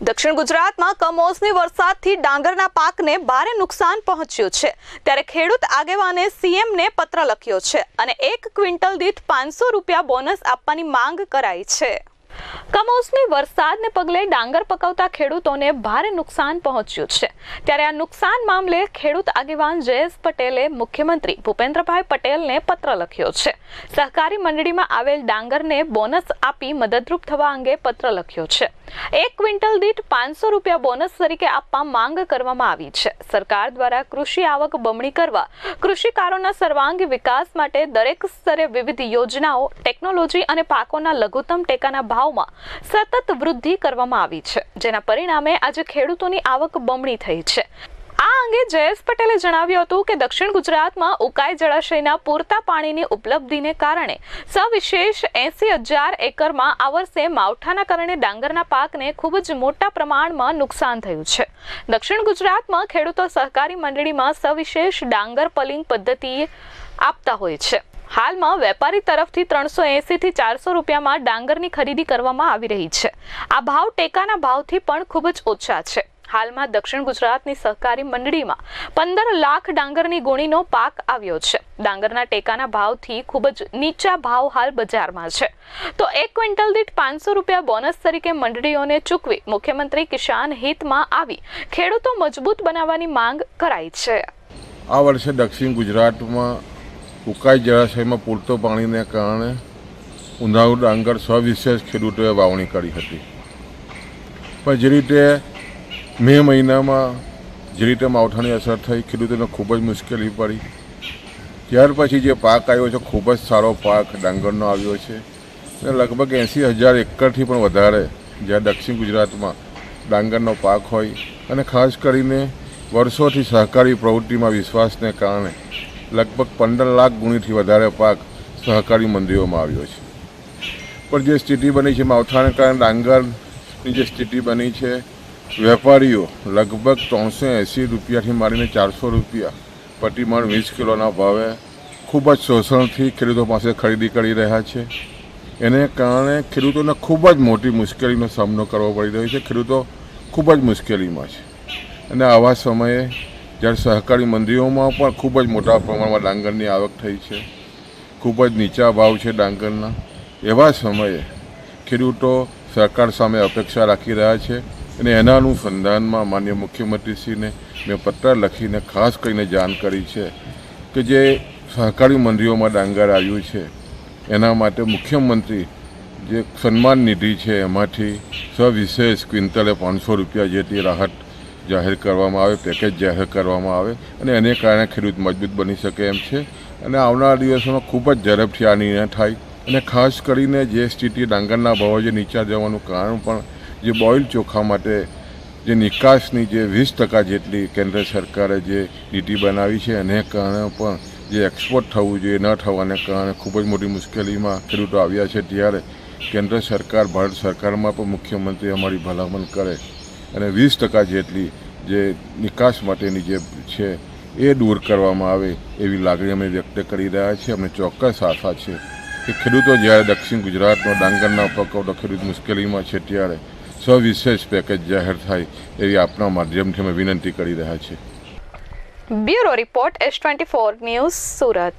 દક્ષિણ ગુજરાતમાં કમોસમી વરસાદથી ડાંગરના પાકને ભારે નુકસાન પહોંચ્યું છે ત્યારે ખેડૂત આગેવાને સીએમને પત્ર લખ્યો છે અને 1 ક્વિન્ટલ દીઠ 500 રૂપિયા બોનસ આપવાની માંગ કરાઈ છે। કમોસમી વરસાદને પગલે ડાંગર પકવતા ખેડૂતોને ભારે નુકસાન પહોંચ્યું છે ત્યારે આ નુકસાન મામલે ખેડૂત આગેવાન જયેશ પટેલે મુખ્યમંત્રી ભૂપેન્દ્રભાઈ પટેલને પત્ર લખ્યો છે। સહકારી મંડળીમાં આવેલ ડાંગરને બોનસ આપી મદદરૂપ થવા અંગે પત્ર લખ્યો છે। 1 ક્વિન્ટલ દીઠ 500 રૂપિયા બોનસ તરીકે આપવા માંગ કરવામાં આવી છે। સરકાર દ્વારા કૃષિ આવક બમણી કરવા કૃષિકારોના સર્વાંગી વિકાસ માટે દરેક સ્તરે વિવિધ યોજનાઓ ટેકનોલોજી અને પાકોના લઘુત્તમ ટેકાના ભાવમાં સતત વૃદ્ધિ કરવામાં આવી છે જેના પરિણામે આજે ખેડૂતોની આવક બમણી થઈ છે। આ અંગે જયેશ પટેલે જણાવ્યું હતું કે દક્ષિણ ગુજરાતમાં ઉકાઈ જળાશયના પૂરતા પાણીની ઉપલબ્ધિને કારણે સવિશેષ 80,000 એકરમાં આ વર્ષે માવઠાના કારણે ડાંગરના પાકને ખૂબ જ મોટા પ્રમાણમાં નુકસાન થયું છે। દક્ષિણ ગુજરાતમાં ખેડૂતો સહકારી મંડળીમાં સવિશેષ ડાંગર પલિંગ પદ્ધતિ આપતા હોય છે। હાલમાં વેપારી તરફથી 380 થી 400 રૂપિયામાં ડાંગરની ખરીદી કરવામાં આવી રહી છે। આ ભાવ ટેકાના ભાવથી પણ ખૂબ જ ઓછા છે। હાલમાં દક્ષિણ ગુજરાતની સહકારી મંડળીમાં 15 લાખ ડાંગરની ગુણીનો પાક આવ્યો છે। ડાંગરના ટેકાના ભાવથી ખૂબ જ નીચા ભાવ હાલ બજારમાં છે તો 1 ક્વિન્ટલ દીઠ 500 રૂપિયા બોનસ તરીકે મંડળીઓને ચૂકવી મુખ્યમંત્રી કિસાન હિતમાં આવી ખેડૂતો મજબૂત બનાવવાની માંગ કરાઈ છે। આ વર્ષે દક્ષિણ ગુજરાતમાં ઉકાઈ જળાશયમાં પૂરતો પાણીને કારણે ઉનાળુ ડાંગર સવિશેષ ખેડૂતોએ વાવણી કરી હતી પણ જે રીતે મે મહિનામાં જે રીતે માવઠાની અસર થઈ ખેડૂતોને ખૂબ જ મુશ્કેલી પડી। ત્યાર પછી જે પાક આવ્યો છે ખૂબ જ સારો પાક ડાંગરનો આવ્યો છે અને લગભગ 80,000 એકરથી પણ વધારે જ્યાં દક્ષિણ ગુજરાતમાં ડાંગરનો પાક હોય અને ખાસ કરીને વર્ષોથી સહકારી પ્રવૃત્તિમાં વિશ્વાસને કારણે લગભગ 15 લાખ ગુણીથી વધારે પાક સહકારી મંડીઓમાં આવ્યો છે પણ જે સ્થિતિ બની છે માવઠાને કારણે ડાંગરની જે સ્થિતિ બની છે વેપારીઓ લગભગ 380 રૂપિયાથી માંડીને 400 રૂપિયા પ્રતિમણ 20 કિલોના ભાવે ખૂબ જ શોષણથી ખેડૂતો પાસે ખરીદી કરી રહ્યા છે। એને કારણે ખેડૂતોને ખૂબ જ મોટી મુશ્કેલીનો સામનો કરવો પડી રહ્યો છે। ખેડૂતો ખૂબ જ મુશ્કેલીમાં છે અને આવા સમયે જ્યારે સહકારી મંડીઓમાં પણ ખૂબ જ મોટા પ્રમાણમાં ડાંગરની આવક થઈ છે, ખૂબ જ નીચા ભાવ છે ડાંગરના, એવા સમયે ખેડૂતો સરકાર સામે અપેક્ષા રાખી રહ્યા છે અને એના અનુસંધાનમાં માનનીય મુખ્યમંત્રીશ્રીને મેં પત્ર લખીને ખાસ કરીને જાણ કરી છે કે જે સહકારી મંડીઓમાં ડાંગર આવ્યું છે એના માટે મુખ્યમંત્રી જે સન્માન નિધિ છે એમાંથી સવિશેષ ક્વિન્ટલે 500 રૂપિયા જેટલી રાહત જાહેર કરવામાં આવે, પેકેજ જાહેર કરવામાં આવે અને એને કારણે ખેડૂત મજબૂત બની શકે એમ છે અને આવનારા દિવસોમાં ખૂબ જ ઝડપથી આ નિર્ણય થાય અને ખાસ કરીને જે સ્થિતિ ડાંગરના ભાવો જે નીચા જવાનું કારણ પણ જે બોઇલ ચોખા માટે જે નિકાસની જે 20% જેટલી કેન્દ્ર સરકારે જે નીતિ બનાવી છે એને કારણે પણ જે એક્સપોર્ટ થવું જોઈએ ન થવાને કારણે ખૂબ જ મોટી મુશ્કેલીમાં ખેડૂતો આવ્યા છે। ત્યારે કેન્દ્ર સરકાર ભારત સરકારમાં પણ મુખ્યમંત્રી અમારી ભલામણ કરે અને 20% જેટલી જે નિકાસ માટેની જે છે એ દૂર કરવામાં આવે એવી લાગણી અમે વ્યક્ત કરી રહ્યા છીએ। અમને ચોક્કસ આશા છે કે ખેડૂતો જ્યારે દક્ષિણ ગુજરાતનો ડાંગરના પકવતો ખેડૂત મુશ્કેલીમાં છે ત્યારે સવિશેષ પેકેજ જાહેર થાય એવી આપના માધ્યમથી અમે વિનંતી કરી રહ્યા છીએ। Bureau report S24 news Surat.